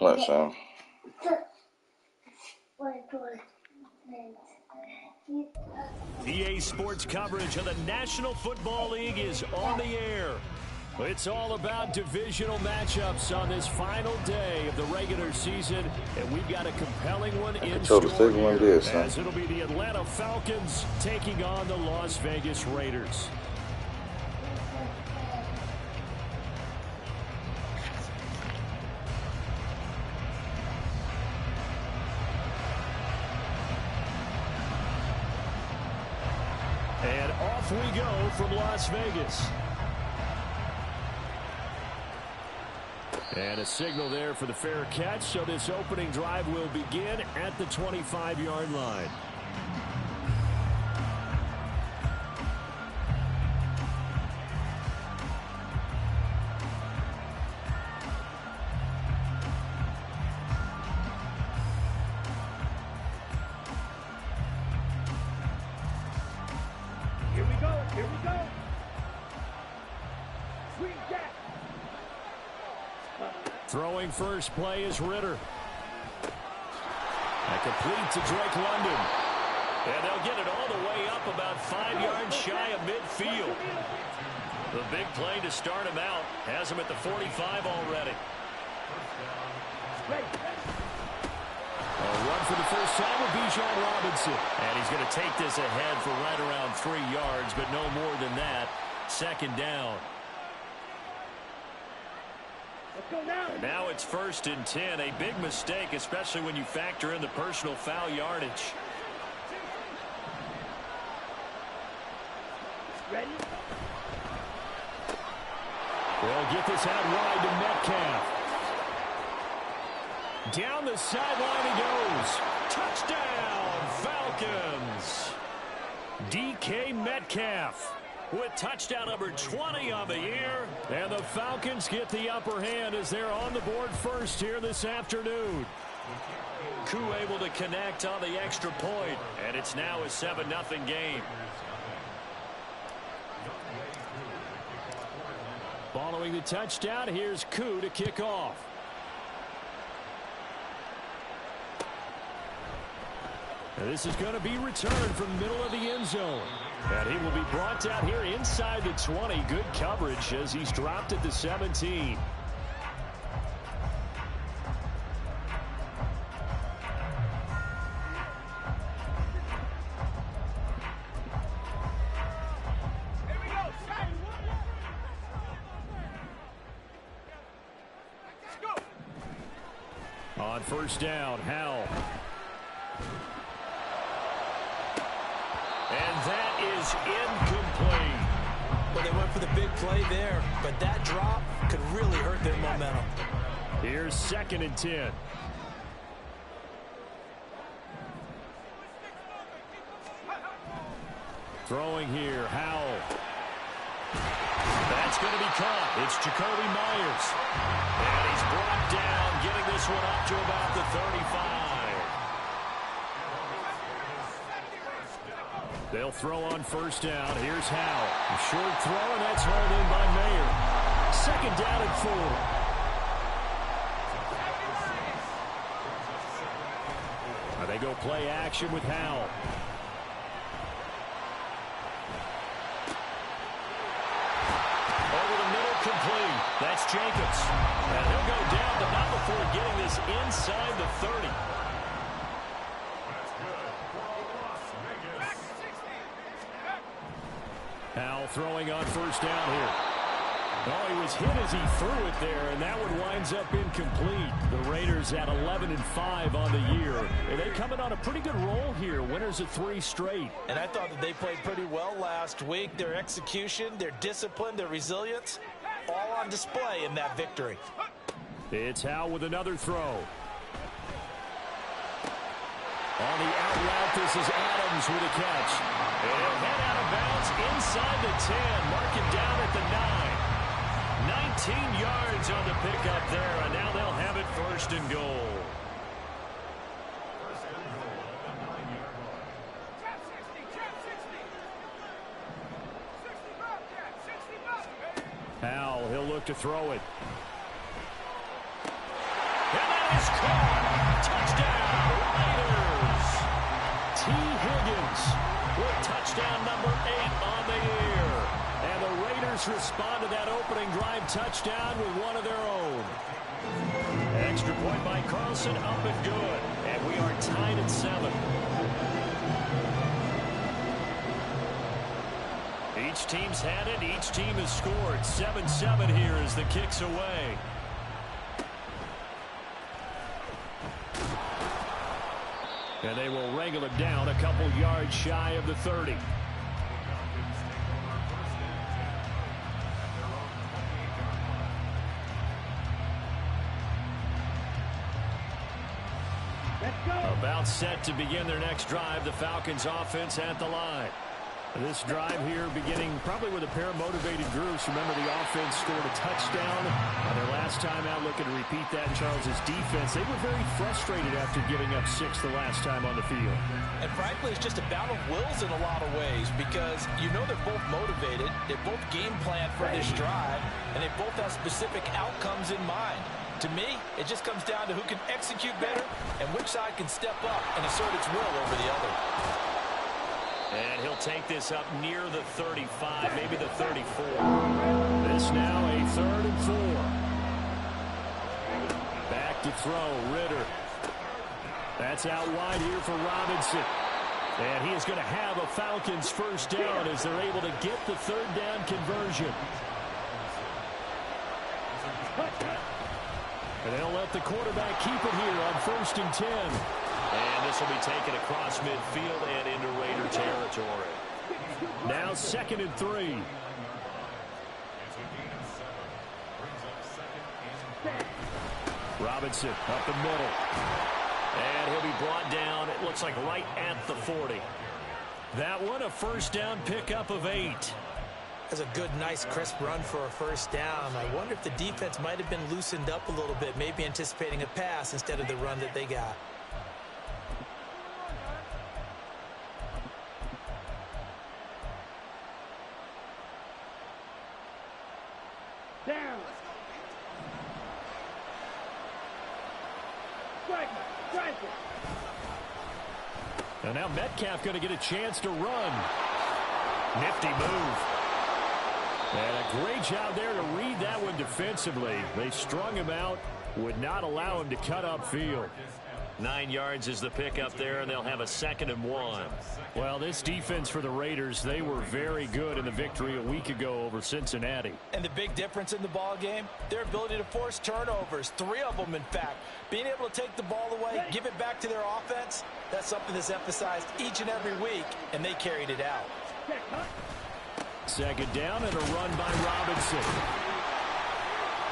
What, Sean? EA Sports coverage of the National Football League is on the air. It's all about divisional matchups on this final day of the regular season, and we've got a compelling one in store here, as it'll be the Atlanta Falcons taking on the Las Vegas Raiders. And off we go from Las Vegas. And a signal there for the fair catch, so this opening drive will begin at the 25-yard line. Here we go, here we go. Sweet Jack. Throwing first play is Ritter. A complete to Drake London. And they'll get it all the way up about 5 yards shy of midfield. The big play to start him out has him at the 45 already. A run for the first time with Bijan Robinson. And he's going to take this ahead for right around 3 yards, but no more than that. Second down. And now it's 1st and 10. A big mistake, especially when you factor in the personal foul yardage. Ready? They'll get this out wide to Metcalf. Down the sideline he goes. Touchdown, Falcons. DK Metcalf with touchdown number 20 on the year. And the Falcons get the upper hand as they're on the board first here this afternoon. Koo able to connect on the extra point, and it's now a 7-0 game. Following the touchdown, here's Koo to kick off. And this is going to be returned from the middle of the end zone. And he will be brought down here inside the 20. Good coverage as he's dropped at the 17. On first down, Howell. And that is incomplete. Well, they went for the big play there, but that drop could really hurt their momentum. Here's 2nd and 10. Throwing here, Howell. That's going to be caught. It's Jacoby Myers. And he's brought down, getting this one up to about the 35. They'll throw on first down. Here's Howell. A short throw, and that's hauled in by Mayer. 2nd down and 4. They go play action with Howell. Over the middle, complete. That's Jacobs. And he'll go down, but not before getting this inside the 30. Howell throwing on first down here. Oh, he was hit as he threw it there, and that one winds up incomplete. The Raiders at 11-5 on the year. And they coming on a pretty good roll here. Winners of 3 straight. And I thought that they played pretty well last week. Their execution, their discipline, their resilience, all on display in that victory. It's Howell with another throw. On the out route, this is Adams with a catch. And he'll head out of bounds inside the 10. Mark it down at the 9. 19 yards on the pickup there, and now they'll have it 1st and goal. Howell, he'll look to throw it. And that'll is caught. Touchdown, Raiders. T. Higgins with touchdown number 8 on the year. And the Raiders respond to that opening drive touchdown with one of their own. Extra point by Carlson, up and good. And we are tied at 7. Each team's had it. Each team has scored. 7-7 here as the kick's away. And they will wrangle it down a couple yards shy of the 30. Let's go. About set to begin their next drive. The Falcons offense at the line. This drive here beginning probably with a pair of motivated groups. Remember, the offense scored a touchdown their last time out. Looking to repeat that in Charles's defense. They were very frustrated after giving up 6 the last time on the field. And frankly, it's just a battle of wills in a lot of ways because you know they're both motivated. They both game plan for this drive, and they both have specific outcomes in mind. To me, it just comes down to who can execute better and which side can step up and assert its will over the other. And he'll take this up near the 35, maybe the 34. This now a 3rd and 4. Back to throw, Ritter. That's out wide here for Robinson. And he is going to have a Falcons first down as they're able to get the 3rd down conversion. And they'll let the quarterback keep it here on 1st and 10. And this will be taken across midfield and into Raider territory. Now 2nd and 3. Robinson up the middle. And he'll be brought down, it looks like right at the 40. That one, a first down pickup of 8. That's a good, nice, crisp run for a first down. I wonder if the defense might have been loosened up a little bit, maybe anticipating a pass instead of the run that they got. Down. Strike it. Strike it. And now Metcalf going to get a chance to run. Nifty move. And a great job there to read that one defensively. They strung him out, would not allow him to cut upfield. 9 yards is the pickup there, and they'll have a 2nd and 1. Well, this defense for the Raiders, they were very good in the victory a week ago over Cincinnati. And the big difference in the ball game, their ability to force turnovers, 3 of them in fact. Being able to take the ball away, give it back to their offense, that's something that's emphasized each and every week, and they carried it out. 2nd down and a run by Robinson.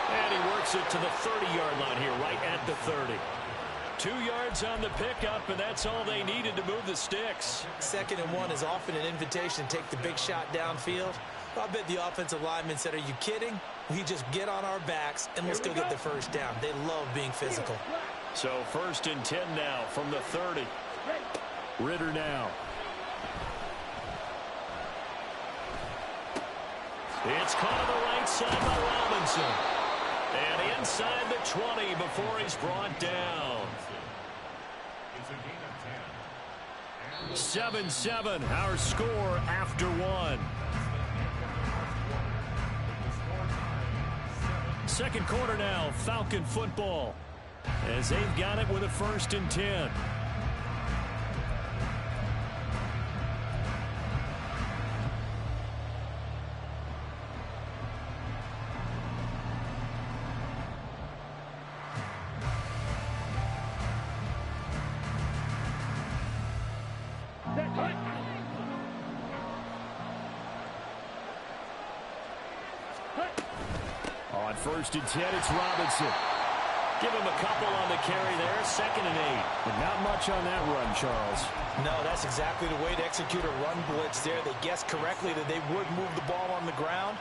And he works it to the 30-yard line here, right at the 30. 2 yards on the pickup, and that's all they needed to move the sticks. 2nd and 1 is often an invitation to take the big shot downfield. I bet the offensive linemen said, are you kidding? We just get on our backs, and let's go get the first down. They love being physical. So 1st and 10 now from the 30. Ritter now. It's caught on the right side by Robinson. And inside the 20 before he's brought down. 7-7, our score after 1. 2nd quarter now, Falcon football. As they've got it with a 1st and 10. On 1st and 10, it's Robinson. Give him a couple on the carry there. 2nd and 8. But not much on that run, Charles. No, that's exactly the way to execute a run blitz there. They guessed correctly that they would move the ball on the ground,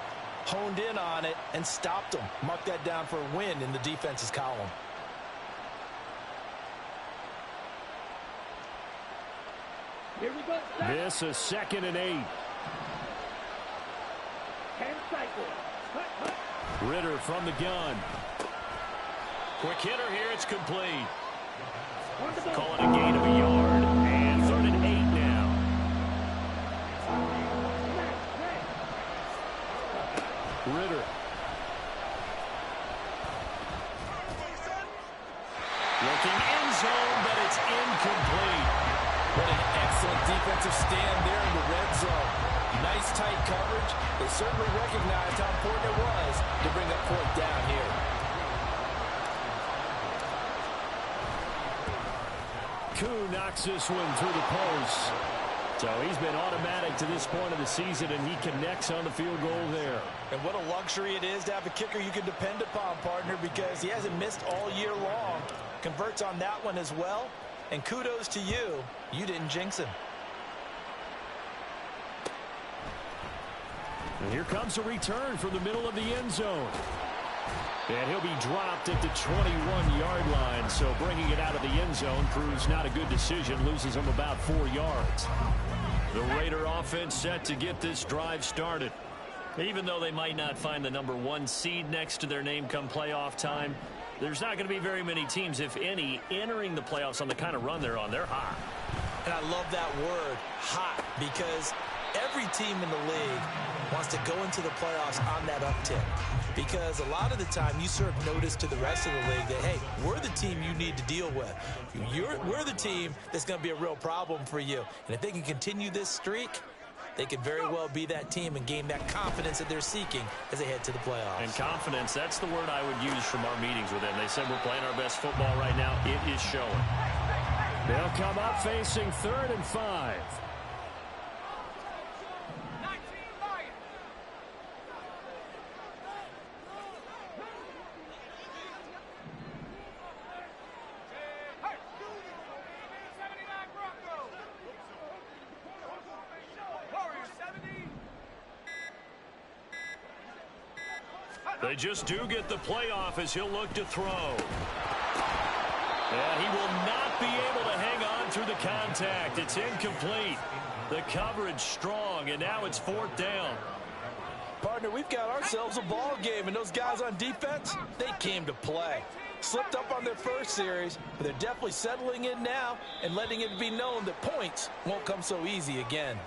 honed in on it, and stopped them. Mark that down for a win in the defense's column. Here we go. This a 2nd and 8. 10 cycles. Hut, hut. Ritter from the gun. Quick hitter here. It's complete. Calling a gain of a yard. And 3rd and 8 now. Ritter. Looking end zone, but it's incomplete. What an excellent defensive stand there in the red zone. Nice tight coverage. They certainly recognized how important it was to bring up 4th down here. Koo knocks this one through the post. So he's been automatic to this point of the season, and he connects on the field goal there. And what a luxury it is to have a kicker you can depend upon, partner, because he hasn't missed all year long. Converts on that one as well. And kudos to you. You didn't jinx him. And here comes a return from the middle of the end zone. And he'll be dropped at the 21-yard line. So bringing it out of the end zone proves not a good decision. Loses him about 4 yards. The Raider offense set to get this drive started. Even though they might not find the number 1 seed next to their name come playoff time, there's not going to be very many teams, if any, entering the playoffs on the kind of run they're on. They're hot. And I love that word, hot, because every team in the league wants to go into the playoffs on that uptick. Because a lot of the time you serve notice to the rest of the league that, hey, we're the team you need to deal with. We're the team that's going to be a real problem for you. And if they can continue this streak, they could very well be that team and gain that confidence that they're seeking as they head to the playoffs. And confidence, that's the word I would use from our meetings with them. They said we're playing our best football right now. It is showing. They'll come up facing 3rd and 5. They just do get the playoff as he'll look to throw. And he will not be able to hang on through the contact. It's incomplete. The coverage strong, and now it's 4th down. Partner, we've got ourselves a ball game, and those guys on defense, they came to play. Slipped up on their first series, but they're definitely settling in now and letting it be known that points won't come so easy again.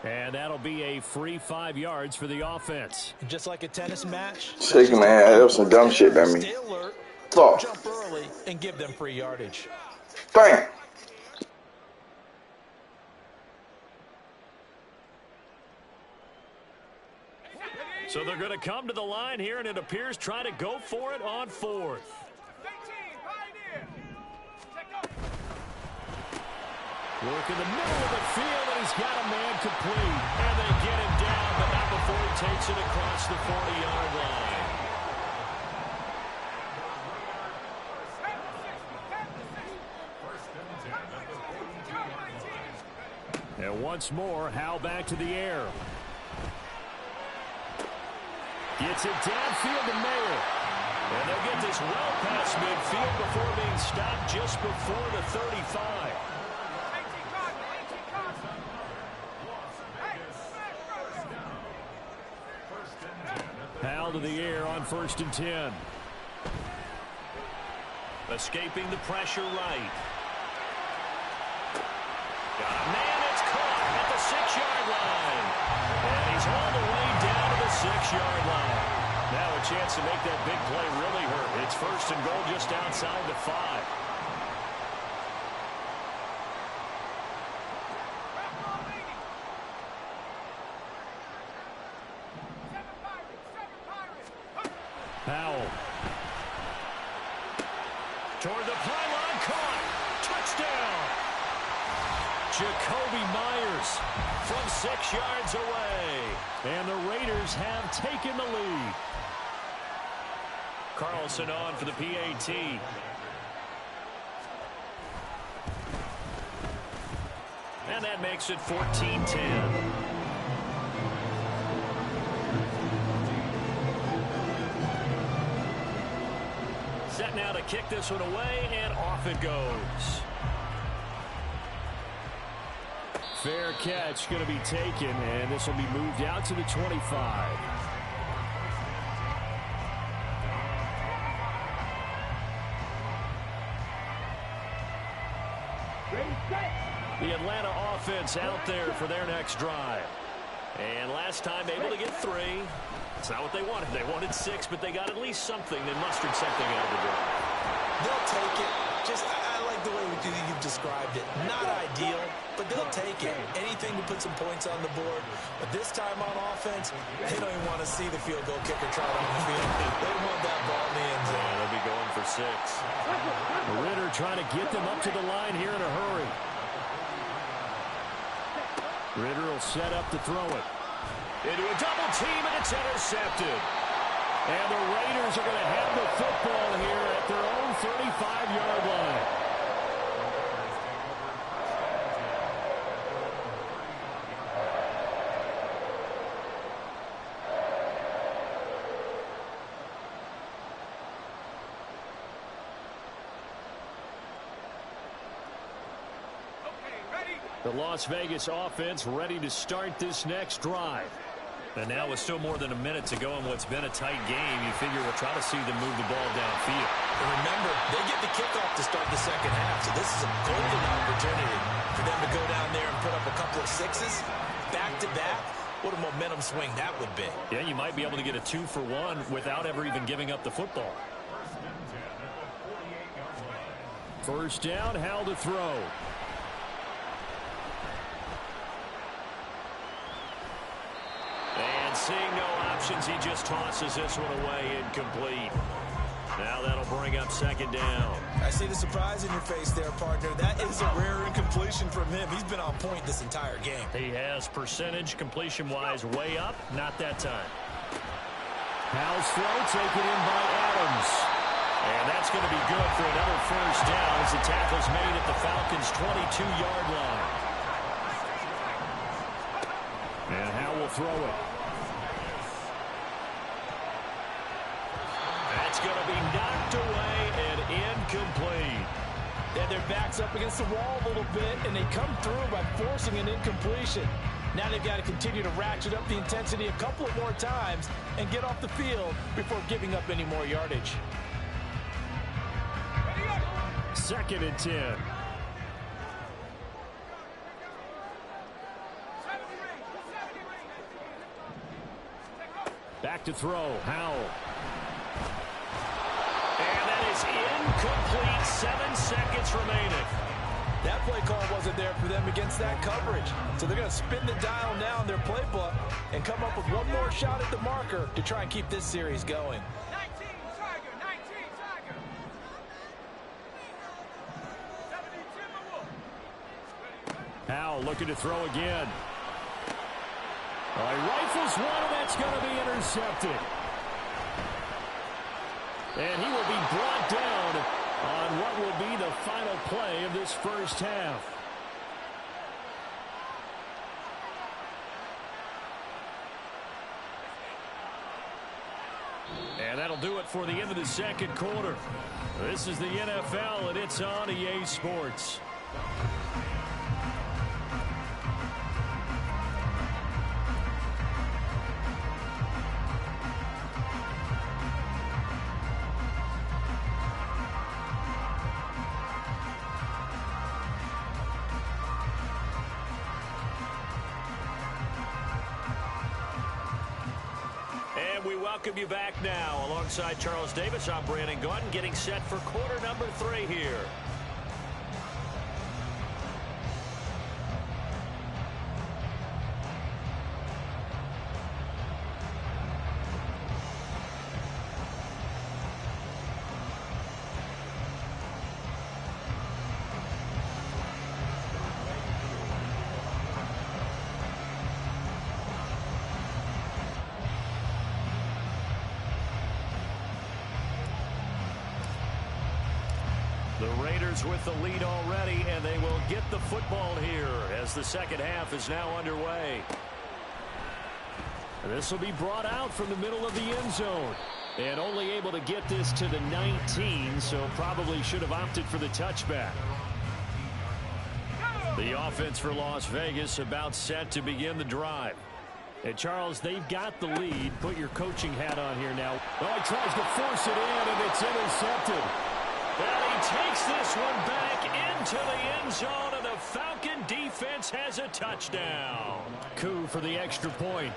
And that'll be a free 5 yards for the offense. And just like a tennis match, shaking my head. That was some dumb shit, that mean. Stay alert, Fuck. jump early, and give them free yardage. Bang. So they're going to come to the line here, and it appears trying to go for it on 4th. Work in the middle of the field, and he's got a man complete. And they get him down, but not before he takes it across the 40-yard line. And once more, Howell back to the air. Gets it downfield to Mayer. And they'll get this well past midfield before being stopped just before the 35. Howell to the air on 1st and 10. Escaping the pressure right. Got a man, it's caught at the 6-yard line. And he's all the way down to the 6-yard line. Now a chance to make that big play really hurt. It's 1st and goal just outside the 5. Powell. Toward the pylon, caught. Touchdown. Jacoby Myers from 6 yards away. And the Raiders have taken the lead. Carlson on for the PAT. And that makes it 14-10. Set now to kick this one away, and off it goes. Fair catch going to be taken, and this will be moved out to the 25. offense out there for their next drive. And last time able to get 3. It's not what they wanted. They wanted 6, but they got at least something. They mustered something out of the drive. They'll take it. I like the way you've described it. Not ideal, but they'll take it. Anything to put some points on the board. But this time on offense, they don't even want to see the field goal kicker trot on the field. They want that ball in the end zone. Yeah, they'll be going for 6. Ritter trying to get them up to the line here in a hurry. Ritter will set up to throw it. Into a double team, and it's intercepted. And the Raiders are going to have the football here at their own 35-yard line. The Las Vegas offense ready to start this next drive. And now with still more than a minute to go in what's been a tight game, you figure we'll try to see them move the ball downfield. And remember, they get the kickoff to start the second half, so this is a golden opportunity for them to go down there and put up a couple of 6s back-to-back. What a momentum swing that would be. Yeah, you might be able to get a 2-for-1 without ever even giving up the football. First down, Howell to throw. And seeing no options, he just tosses this one away, incomplete. Now that'll bring up second down. I see the surprise in your face there, partner. That is a rare incompletion from him. He's been on point this entire game. He has percentage completion-wise way up, not that time. Howell's throw taken in by Adams. And that's going to be good for another first down as the tackle's made at the Falcons' 22-yard line. And Howell will throw it. That's going to be knocked away and incomplete. Yeah, their back's up against the wall a little bit, and they come through by forcing an incompletion. Now they've got to continue to ratchet up the intensity a couple of more times and get off the field before giving up any more yardage. Second and 10. Back to throw, Howell. And that is incomplete. 7 seconds remaining. That play call wasn't there for them against that coverage. So they're going to spin the dial now in their playbook and come up with one more shot at the marker to try and keep this series going. 19 Tiger, 19 Tiger. 72 Howell looking to throw again. He rifles one, and that's going to be intercepted. And he will be brought down on what will be the final play of this first half. And that'll do it for the end of the second quarter. This is the NFL, and it's on EA Sports. We welcome you back now. Alongside Charles Davis, I'm Brandon Gaudin, getting set for quarter number 3 here. The Raiders with the lead already, and they will get the football here as the second half is now underway. And this will be brought out from the middle of the end zone. And only able to get this to the 19, so probably should have opted for the touchback. The offense for Las Vegas about set to begin the drive. And Charles, they've got the lead. Put your coaching hat on here now. Oh, he tries to force it in, and it's intercepted. And he takes this one back into the end zone, and the Falcon defense defense has a touchdown. Coup for the extra point.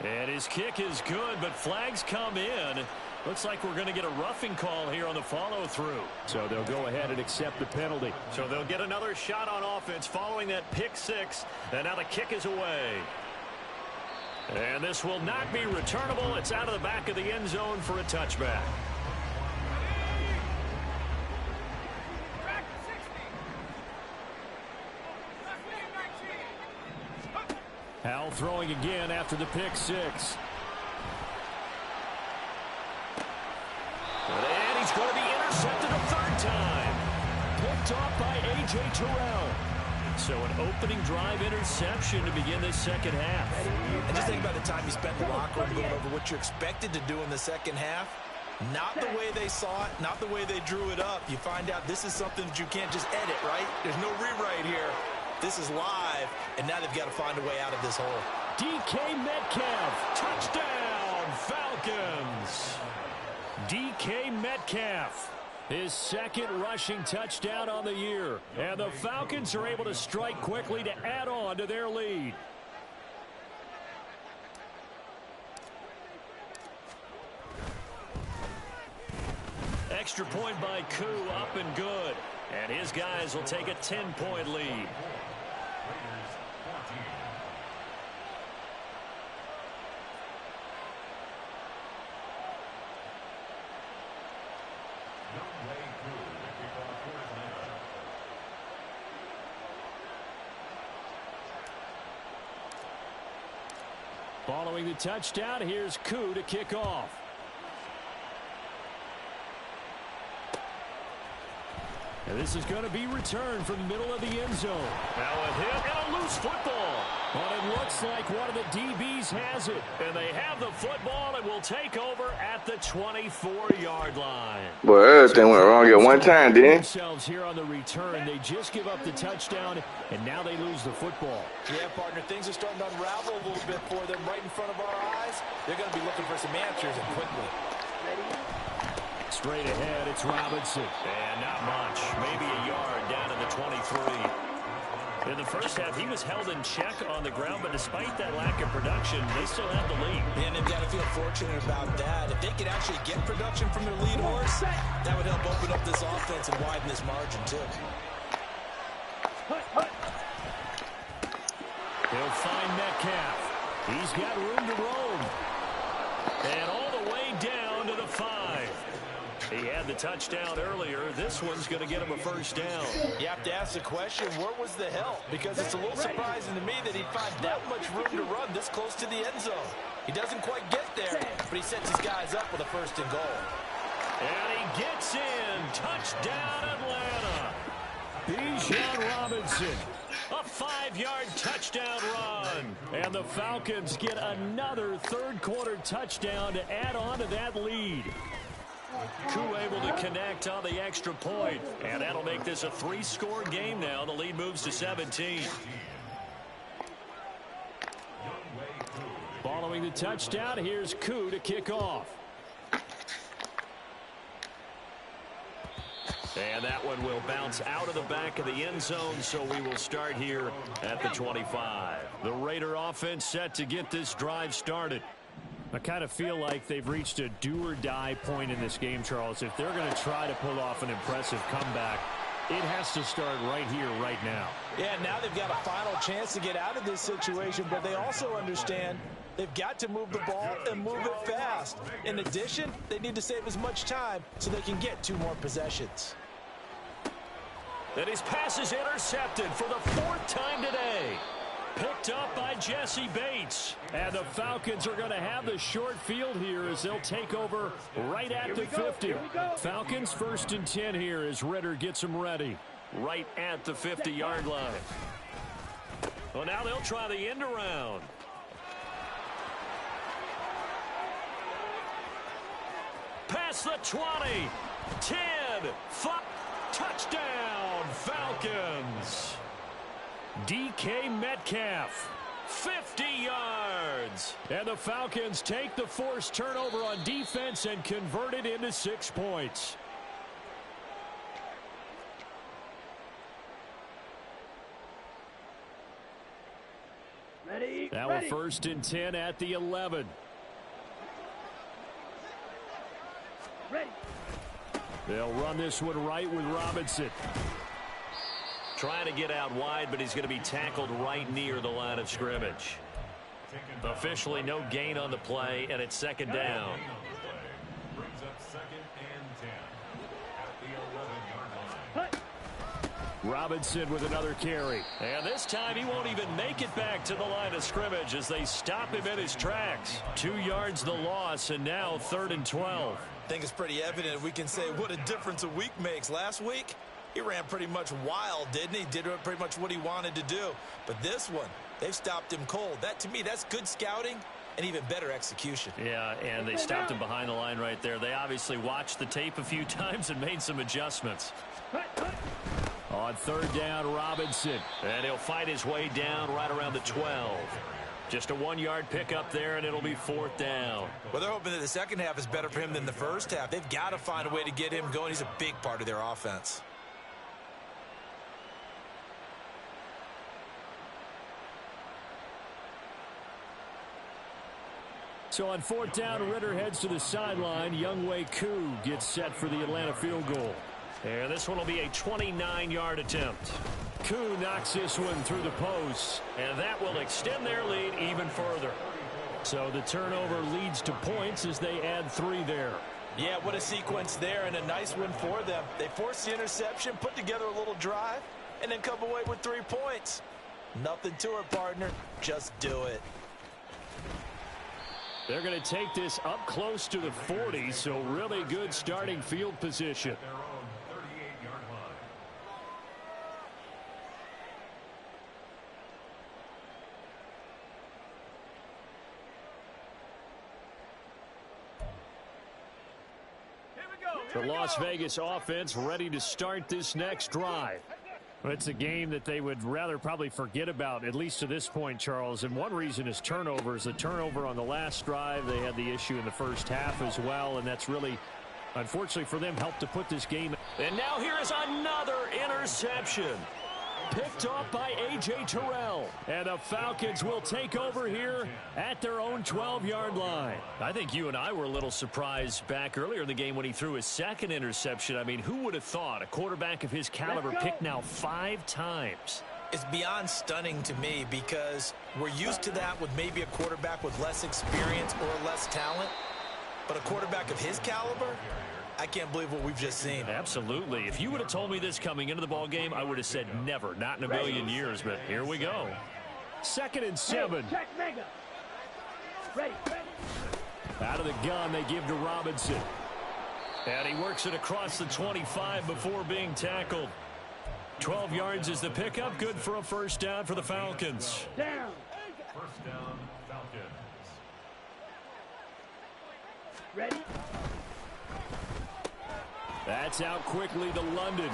And his kick is good, but flags come in. Looks like we're going to get a roughing call here on the follow-through. So they'll go ahead and accept the penalty. So they'll get another shot on offense following that pick six. And now the kick is away. And this will not be returnable. It's out of the back of the end zone for a touchback. Back to 60. Left wing 19. Howell throwing again after the pick six. And he's going to be intercepted a third time. Picked off by A.J. Terrell. So an opening drive interception to begin this second half. And just think about the time you spent in the locker room going over what you're expected to do in the second half. Not the way they saw it, not the way they drew it up. You find out this is something that you can't just edit, right? There's no rewrite here. This is live, and now they've got to find a way out of this hole. DK Metcalf, touchdown, Falcons. DK Metcalf, his second rushing touchdown on the year. And the Falcons are able to strike quickly to add on to their lead. Extra point by Koo, up and good. And his guys will take a 10-point lead. Following the touchdown, here's Koo to kick off. And this is going to be returned from the middle of the end zone. Now a hit and a loose football. But it looks like one of the DBs has it. And they have the football and will take over at the 24-yard line. Boy, everything went wrong at one time, didn't it? Themselves here on the return. They just give up the touchdown, and now they lose the football. Yeah, partner, things are starting to unravel a little bit for them right in front of our eyes. They're going to be looking for some answers, and quickly. Straight ahead, it's Robinson. And not much. Maybe a yard down to the 23. In the first half, he was held in check on the ground, but despite that lack of production, they still have the lead. And they've got to feel fortunate about that. If they could actually get production from their lead horse, that would help open up this offense and widen this margin, too. He'll find Metcalf. He's got room to roam. And all the way down to the 5. He had the touchdown earlier. This one's going to get him a first down. You have to ask the question, where was the help? Because it's a little surprising to me that he'd find that much room to run this close to the end zone. He doesn't quite get there, but he sets his guys up with a first and goal. And he gets in. Touchdown, Atlanta. Bijan Robinson. A 5-yard touchdown run. And the Falcons get another third-quarter touchdown to add on to that lead. Koo able to connect on the extra point. And that'll make this a 3-score game now. The lead moves to 17. Following the touchdown, here's Koo to kick off. And that one will bounce out of the back of the end zone, so we will start here at the 25. The Raider offense set to get this drive started. I kind of feel like they've reached a do-or-die point in this game, Charles. If they're going to try to pull off an impressive comeback, it has to start right here, right now. Yeah, now they've got a final chance to get out of this situation, but they also understand they've got to move the ball and move it fast. In addition, they need to save as much time so they can get 2 more possessions. And his pass is intercepted for the 4th time today. Picked up by Jesse Bates. And the Falcons are going to have the short field here as they'll take over right at the 50. Falcons 1st and 10 here as Ritter gets them ready. Right at the 50-yard line. Well, now they'll try the end around. Past the 20. 10. 5. Touchdown, Falcons. DK Metcalf, 50 yards. And the Falcons take the forced turnover on defense and convert it into 6 points. Now we're 1st and 10 at the 11. They'll run this one right with Robinson. Trying to get out wide, but he's going to be tackled right near the line of scrimmage. Officially no gain on the play, and it's 2nd down. Brings up 2nd and 10 at the 11-yard line. Robinson with another carry. And this time he won't even make it back to the line of scrimmage as they stop him in his tracks. 2 yards the loss, and now 3rd and 12. I think it's pretty evident we can say what a difference a week makes. Last week, he ran pretty much wild, didn't he? Did pretty much what he wanted to do. But this one, they've stopped him cold. That, to me, that's good scouting and even better execution. Yeah, and they stopped him behind the line right there. They obviously watched the tape a few times and made some adjustments. On 3rd down, Robinson. And he'll fight his way down right around the 12. Just a 1-yard pickup there, and it'll be 4th down. Well, they're hoping that the second half is better for him than the first half. They've got to find a way to get him going. He's a big part of their offense. So on 4th down, Ritter heads to the sideline. Younghoe Koo gets set for the Atlanta field goal. And this one will be a 29-yard attempt. Koo knocks this one through the post, and that will extend their lead even further. So the turnover leads to points as they add 3 there. Yeah, what a sequence there, and a nice win for them. They forced the interception, put together a little drive, and then come away with 3 points. Nothing to it, partner. Just do it. They're going to take this up close to the 40, so really good starting field position. Their own 38-yard line. The Las Vegas offense ready to start this next drive. It's a game that they would rather probably forget about, at least to this point, Charles. And one reason is turnovers. The turnover on the last drive, they had the issue in the first half as well, and that's really, unfortunately for them, helped to put this game. And now here is another interception. Picked off by A.J. Terrell. And the Falcons will take over here at their own 12-yard line. I think you and I were a little surprised back earlier in the game when he threw his 2nd interception. I mean, who would have thought a quarterback of his caliber picked now 5 times? It's beyond stunning to me because we're used to that with maybe a quarterback with less experience or less talent. But a quarterback of his caliber, I can't believe what we've just seen. Absolutely. If you would have told me this coming into the ball game, I would have said never, not in a million years. But here we go. 2nd and 7. Check mega. Ready. Out of the gun, they give to Robinson. And he works it across the 25 before being tackled. 12 yards is the pickup. Good for a 1st down for the Falcons. Down. 1st down, Falcons. Ready. That's out quickly to London.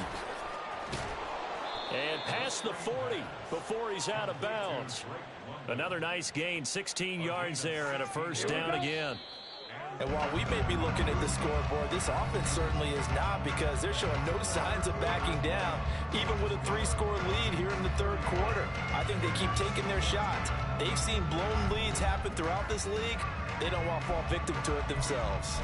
And past the 40 before he's out of bounds. Another nice gain, 16 yards there and a 1st down again. And while we may be looking at the scoreboard, this offense certainly is not, because they're showing no signs of backing down, even with a 3-score lead here in the 3rd quarter. I think they keep taking their shots. They've seen blown leads happen throughout this league. They don't want to fall victim to it themselves.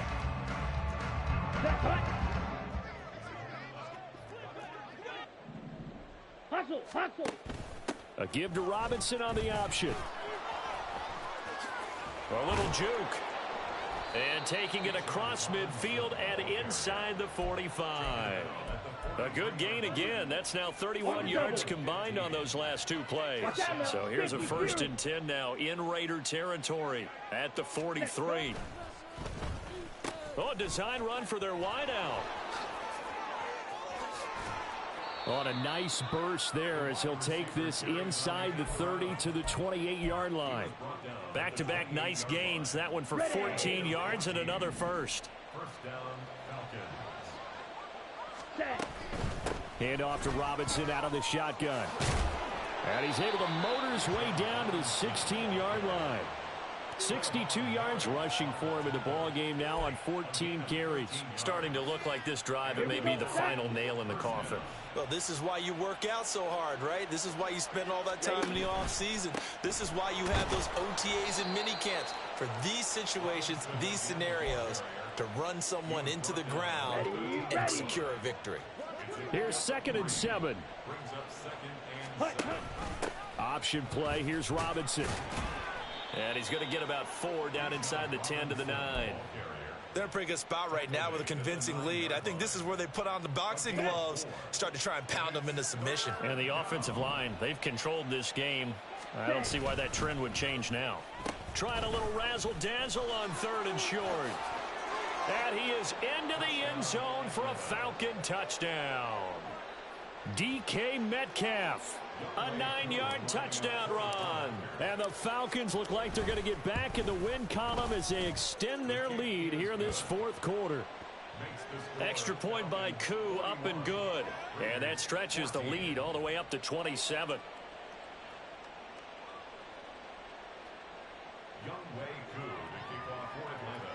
Hustle. A give to Robinson on the option. A little juke. And taking it across midfield and inside the 45. A good gain again. That's now 31 yards combined on those last 2 plays. So here's a 1st and 10 now in Raider territory at the 43. Oh, a design run for their wideout. On a nice burst there as he'll take this inside the 30 to the 28-yard line. Back-to-back nice gains. That one for 14 yards and another 1st. 1st down, Falcons. Hand off to Robinson out of the shotgun. And he's able to motor his way down to the 16-yard line. 62 yards rushing for him in the ball game now on 14 carries. Starting to look like this drive, it may be the final nail in the coffin. Well, this is why you work out so hard, right? This is why you spend all that time in the offseason. This is why you have those OTAs and mini camps for these situations, these scenarios, to run someone into the ground and secure a victory. Here's 2nd and 7. Option play. Here's Robinson. And he's going to get about 4 down inside the 10 to the 9. They're in a pretty good spot right now with a convincing lead. I think this is where they put on the boxing gloves, start to try and pound them into submission. And the offensive line, they've controlled this game. I don't see why that trend would change now. Trying a little razzle-dazzle on 3rd and short. And he is into the end zone for a Falcon touchdown. DK Metcalf. A 9-yard touchdown run. And the Falcons look like they're going to get back in the win column as they extend their lead here in this 4th quarter. Extra point by Koo, up and good. And that stretches the lead all the way up to 27. Younghoe Koo to kick off for Atlanta.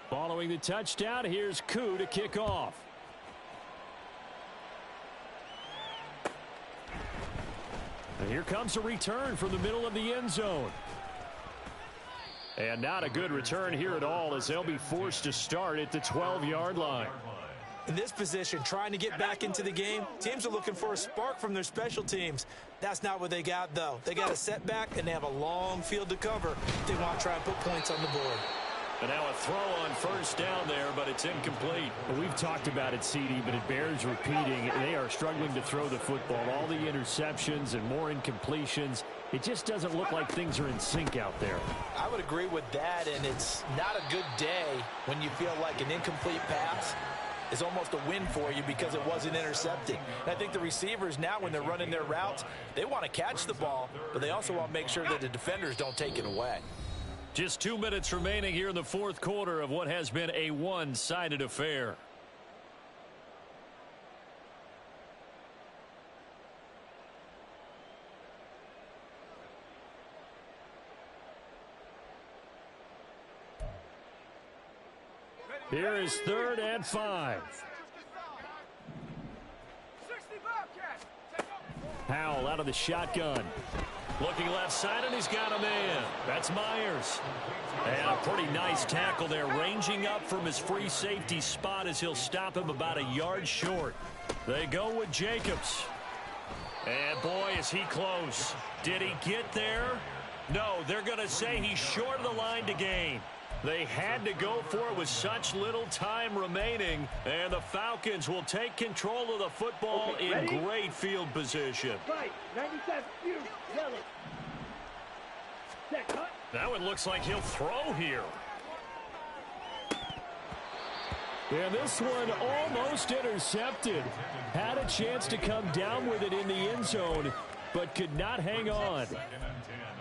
Following the touchdown, here's Koo to kick off. And here comes a return from the middle of the end zone. And not a good return here at all as they'll be forced to start at the 12-yard line. In this position, trying to get back into the game, teams are looking for a spark from their special teams. That's not what they got, though. They got a setback, and they have a long field to cover if they want to try and put points on the board. And now a throw on 1st down there, but it's incomplete. Well, we've talked about it, CD, but it bears repeating. They are struggling to throw the football. All the interceptions and more incompletions. It just doesn't look like things are in sync out there. I would agree with that, and it's not a good day when you feel like an incomplete pass is almost a win for you because it wasn't intercepted. And I think the receivers now, when they're running their routes, they want to catch the ball, but they also want to make sure that the defenders don't take it away. Just 2 minutes remaining here in the 4th quarter of what has been a one-sided affair. Here is 3rd and 5. Howell out of the shotgun. Looking left side, and he's got a man. That's Myers. And a pretty nice tackle there, ranging up from his free safety spot as he'll stop him about a yard short. They go with Jacobs. And boy, is he close. Did he get there? No, they're going to say he's short of the line to gain. They had to go for it with such little time remaining, and the Falcons will take control of the football in great field position. Right, 97, yellow. Set, cut. That one looks like he'll throw here. And this one almost intercepted. Had a chance to come down with it in the end zone, but could not hang on.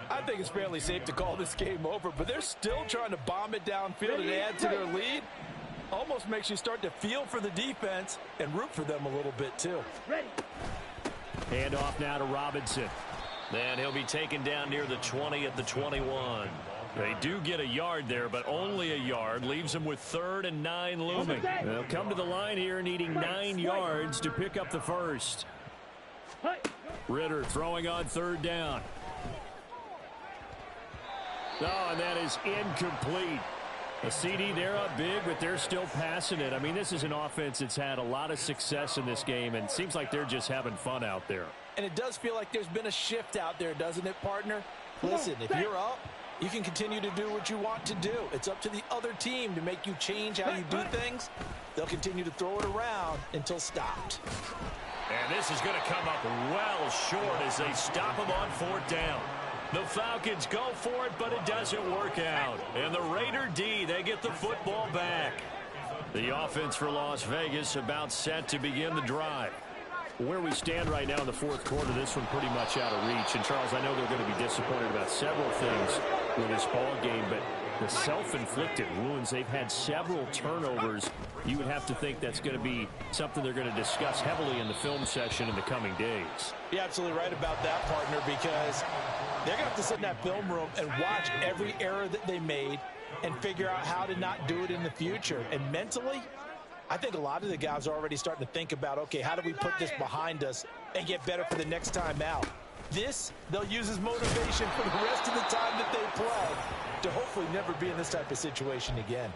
I think it's fairly safe to call this game over, but they're still trying to bomb it downfield and add to their lead. Almost makes you start to feel for the defense and root for them a little bit, too. Ready. Hand off now to Robinson. And he'll be taken down near the 20 at the 21. They do get a yard there, but only a yard. Leaves them with 3rd and 9 looming. They'll come to the line here needing 9 yards to pick up the first. Ritter throwing on 3rd down. Oh, and that is incomplete. A CD, they're up big, but they're still passing it. I mean, this is an offense that's had a lot of success in this game, and it seems like they're just having fun out there. And it does feel like there's been a shift out there, doesn't it, partner? Listen, if you're up, you can continue to do what you want to do. It's up to the other team to make you change how you do things. They'll continue to throw it around until stopped. And this is going to come up well short as they stop him on 4th down. The Falcons go for it, but it doesn't work out. And the Raider D, they get the football back. The offense for Las Vegas about set to begin the drive. Where we stand right now in the 4th quarter, this one pretty much out of reach. And, Charles, I know they're going to be disappointed about several things with this ball game, but the self-inflicted wounds, they've had several turnovers you would have to think that's going to be something they're going to discuss heavily in the film session in the coming days. You're absolutely right about that, partner, because they're going to have to sit in that film room and watch every error that they made and figure out how to not do it in the future. And mentally, I think a lot of the guys are already starting to think about, okay, how do we put this behind us and get better for the next time out? This, they'll use as motivation for the rest of the time that they play to hopefully never be in this type of situation again.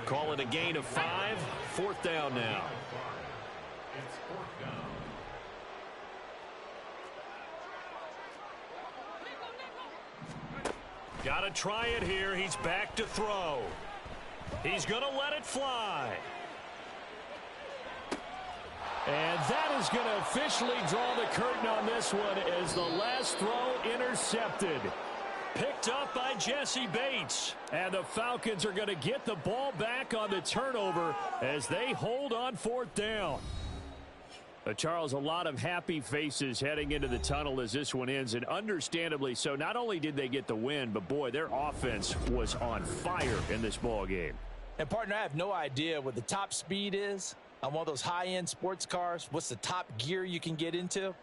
Call it a gain of 5. 4th down now. It's 4th down. Got to try it here. He's back to throw. He's going to let it fly. And that is going to officially draw the curtain on this one as the last throw intercepted. Picked up by Jesse Bates. And the Falcons are going to get the ball back on the turnover as they hold on 4th down. Charles, a lot of happy faces heading into the tunnel as this one ends, and understandably so. Not only did they get the win, but boy, their offense was on fire in this ball game. And partner, I have no idea what the top speed is on one of those high-end sports cars. What's the top gear you can get into?